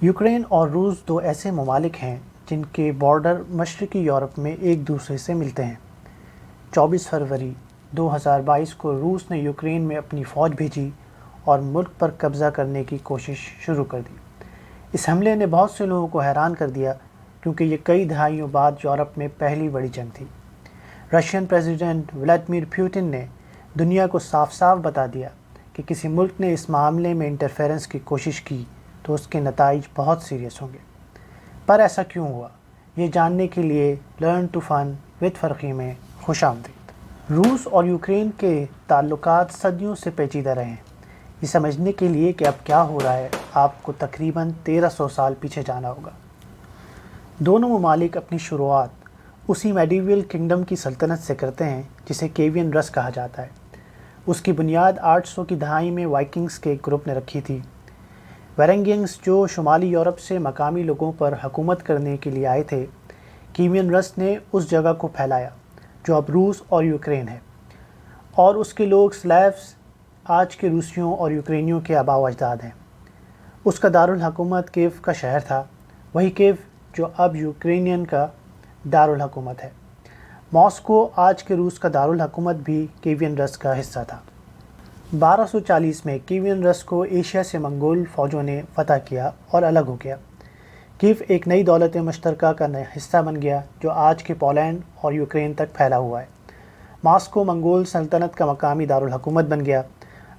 Ukraine اور روس دو ایسے ممالک ہیں جن کے بارڈر مشرقی یورپ میں ایک دوسرے سے ملتے ہیں۔ 24 فروری 2022 کو روس نے یوکرین میں اپنی فوج بھیجی اور ملک پر قبضہ کرنے کی کوشش شروع کر دی۔ اس حملے نے بہت سے لوگوں کو حیران کر دیا کیونکہ یہ کئی دہائیوں بعد یورپ میں پہلی بڑی جنگ تھی۔ رشین پریزیڈنٹ ولادیمیر پوٹن نے دنیا کو صاف صاف بتا دیا کہ کسی ملک نے اس معاملے میں انٹرفیرنس کی کوشش کی تو اس کے نتائج بہت سیریس ہوں گے۔ پر ایسا کیوں ہوا؟ یہ جاننے کے لیے لرن ٹو فن وتھ فرقی میں خوش آمدید۔ روس اور یوکرین کے تعلقات صدیوں سے پیچیدہ رہے ہیں۔ یہ سمجھنے کے لیے کہ اب کیا ہو رہا ہے آپ کو تقریباً 1300 سال پیچھے جانا ہوگا۔ دونوں ممالک اپنی شروعات اسی میڈیول کنگڈم کی سلطنت سے کرتے ہیں جسے کیوین رس کہا جاتا ہے۔ اس کی بنیاد 800 کی دہائی میں وائکنگز کے ایک گروپ نے رکھی تھی۔ ویرنگینگز جو شمالی یورپ سے مقامی لوگوں پر حکومت کرنے کے لیے آئے تھے، کیوین رس نے اس جگہ کو پھیلایا جو اب روس اور یوکرین ہے، اور اس کے لوگ سلیوز آج کے روسیوں اور یوکرینیوں کے آباء و اجداد ہیں۔ اس کا دارالحکومت کیو کا شہر تھا، وہی کیو جو اب یوکرینین کا دارالحکومت ہے۔ ماسکو آج کے روس کا دارالحکومت بھی کیوین رس کا حصہ تھا۔ 1240 میں کیوین رس کو ایشیا سے منگول فوجوں نے فتح کیا اور الگ ہو گیا۔ کیو ایک نئی دولت مشترکہ کا حصہ بن گیا جو آج کے پولینڈ اور یوکرین تک پھیلا ہوا ہے۔ ماسکو منگول سلطنت کا مقامی دارالحکومت بن گیا۔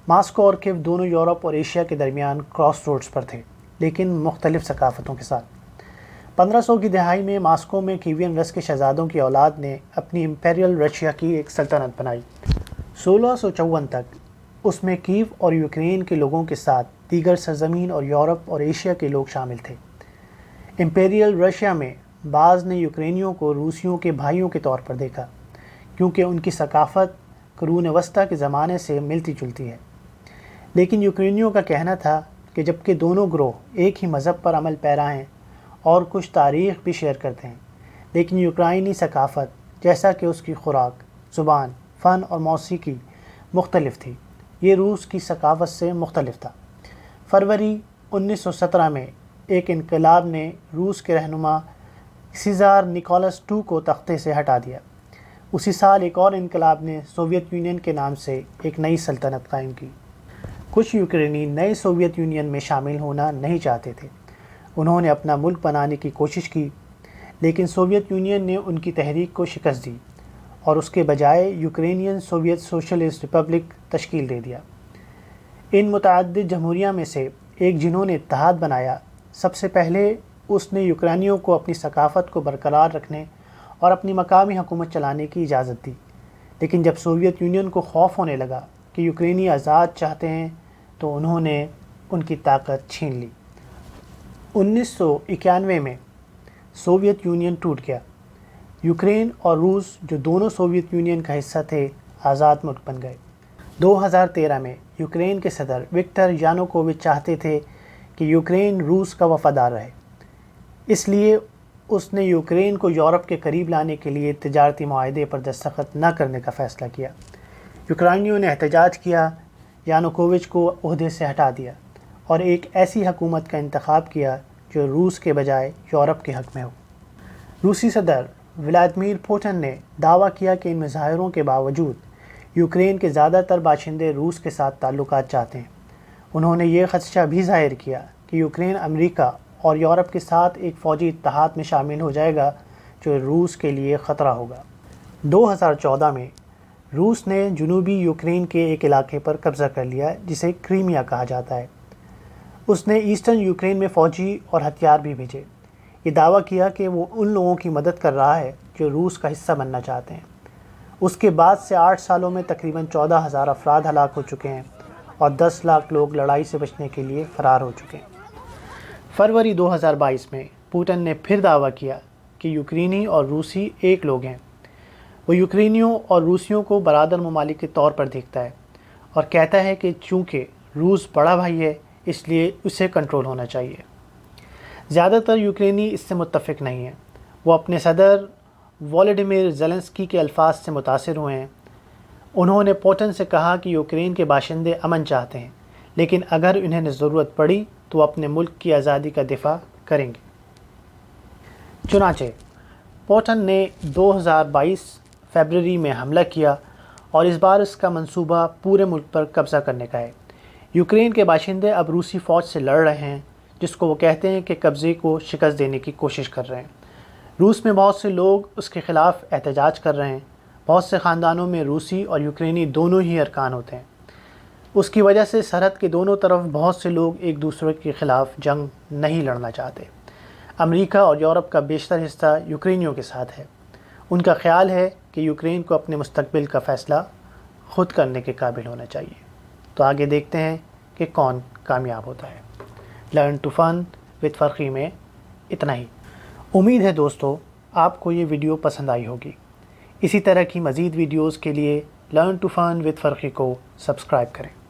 ماسکو اور کیو دونوں یورپ اور ایشیا کے درمیان کراس روڈز پر تھے، لیکن مختلف ثقافتوں کے ساتھ۔ 1500 کی دہائی میں ماسکو میں کیوین رس کے شہزادوں کی اولاد نے اپنی امپیریل رشیا کی ایک سلطنت بنائی۔ 1654 تک اس میں کیو اور یوکرین کے لوگوں کے ساتھ دیگر سرزمین اور یورپ اور ایشیا کے لوگ شامل تھے۔ امپیریل رشیا میں بعض نے یوکرینیوں کو روسیوں کے بھائیوں کے طور پر دیکھا کیونکہ ان کی ثقافت قرون وسطیٰ کے زمانے سے ملتی جلتی ہے، لیکن یوکرینیوں کا کہنا تھا کہ جبکہ دونوں گروہ ایک ہی مذہب پر عمل پیرا ہیں اور کچھ تاریخ بھی شیئر کرتے ہیں، لیکن یوکرائنی ثقافت جیسا کہ اس کی خوراک، زبان، فن اور موسیقی مختلف تھی، یہ روس کی ثقافت سے مختلف تھا۔ فروری 1917 میں ایک انقلاب نے روس کے رہنما سیزار نکولس II کو تختے سے ہٹا دیا۔ اسی سال ایک اور انقلاب نے سوویت یونین کے نام سے ایک نئی سلطنت قائم کی۔ کچھ یوکرینی نئے سوویت یونین میں شامل ہونا نہیں چاہتے تھے۔ انہوں نے اپنا ملک بنانے کی کوشش کی، لیکن سوویت یونین نے ان کی تحریک کو شکست دی اور اس کے بجائے یوکرینین سوویت سوشلسٹ ریپبلک تشکیل دے دیا۔ ان متعدد جمہوریہ میں سے ایک جنہوں نے اتحاد بنایا، سب سے پہلے اس نے یوکرینیوں کو اپنی ثقافت کو برقرار رکھنے اور اپنی مقامی حکومت چلانے کی اجازت دی، لیکن جب سوویت یونین کو خوف ہونے لگا کہ یوکرینی آزاد چاہتے ہیں تو انہوں نے ان کی طاقت چھین لی۔ 1991 میں سوویت یونین ٹوٹ گیا۔ یوکرین اور روس جو دونوں سوویت یونین کا حصہ تھے آزاد ملک بن گئے۔ 2013 میں یوکرین کے صدر وکٹر یانوکووچ چاہتے تھے کہ یوکرین روس کا وفادار رہے، اس لیے اس نے یوکرین کو یورپ کے قریب لانے کے لیے تجارتی معاہدے پر دستخط نہ کرنے کا فیصلہ کیا۔ یوکرائنیوں نے احتجاج کیا، یانوکووچ کو عہدے سے ہٹا دیا اور ایک ایسی حکومت کا انتخاب کیا جو روس کے بجائے یورپ کے حق میں ہو۔ روسی صدر ولادیمیر پوٹن نے دعویٰ کیا کہ ان مظاہروں کے باوجود یوکرین کے زیادہ تر باشندے روس کے ساتھ تعلقات چاہتے ہیں۔ انہوں نے یہ خدشہ بھی ظاہر کیا کہ یوکرین امریکہ اور یورپ کے ساتھ ایک فوجی اتحاد میں شامل ہو جائے گا جو روس کے لیے خطرہ ہوگا۔ 2014 میں روس نے جنوبی یوکرین کے ایک علاقے پر قبضہ کر لیا جسے کریمیا کہا جاتا ہے۔ اس نے ایسٹرن یوکرین میں فوجی اور ہتھیار بھی بھیجے۔ یہ دعویٰ کیا کہ وہ ان لوگوں کی مدد کر رہا ہے جو روس کا حصہ بننا چاہتے ہیں۔ اس کے بعد سے 8 سالوں میں تقریباً 14,000 افراد ہلاک ہو چکے ہیں اور 10 لاکھ لوگ لڑائی سے بچنے کے لیے فرار ہو چکے ہیں۔ فروری 2022 میں پوٹن نے پھر دعویٰ کیا کہ یوکرینی اور روسی ایک لوگ ہیں۔ وہ یوکرینیوں اور روسیوں کو برادر ممالک کے طور پر دیکھتا ہے اور کہتا ہے کہ چونکہ روس بڑا بھائی ہے اس لیے اسے کنٹرول ہونا چاہیے۔ زیادہ تر یوکرینی اس سے متفق نہیں ہیں۔ وہ اپنے صدر والڈیمیر زیلنسکی کے الفاظ سے متاثر ہوئے ہیں۔ انہوں نے پوٹن سے کہا کہ یوکرین کے باشندے امن چاہتے ہیں، لیکن اگر انہیں ضرورت پڑی تو وہ اپنے ملک کی آزادی کا دفاع کریں گے۔ چنانچہ پوٹن نے 2022 فروری میں حملہ کیا اور اس بار اس کا منصوبہ پورے ملک پر قبضہ کرنے کا ہے۔ یوکرین کے باشندے اب روسی فوج سے لڑ رہے ہیں، جس کو وہ کہتے ہیں کہ قبضے کو شکست دینے کی کوشش کر رہے ہیں۔ روس میں بہت سے لوگ اس کے خلاف احتجاج کر رہے ہیں۔ بہت سے خاندانوں میں روسی اور یوکرینی دونوں ہی ارکان ہوتے ہیں۔ اس کی وجہ سے سرحد کے دونوں طرف بہت سے لوگ ایک دوسرے کے خلاف جنگ نہیں لڑنا چاہتے۔ امریکہ اور یورپ کا بیشتر حصہ یوکرینیوں کے ساتھ ہے۔ ان کا خیال ہے کہ یوکرین کو اپنے مستقبل کا فیصلہ خود کرنے کے قابل ہونا چاہیے۔ تو آگے دیکھتے ہیں کہ کون کامیاب ہوتا ہے۔ لرن ٹو فن وتھ فرقی میں اتنا ہی۔ امید ہے دوستو آپ کو یہ ویڈیو پسند آئی ہوگی۔ اسی طرح کی مزید ویڈیوز کے لیے لرن ٹو فن وتھ فرقی کو سبسکرائب کریں۔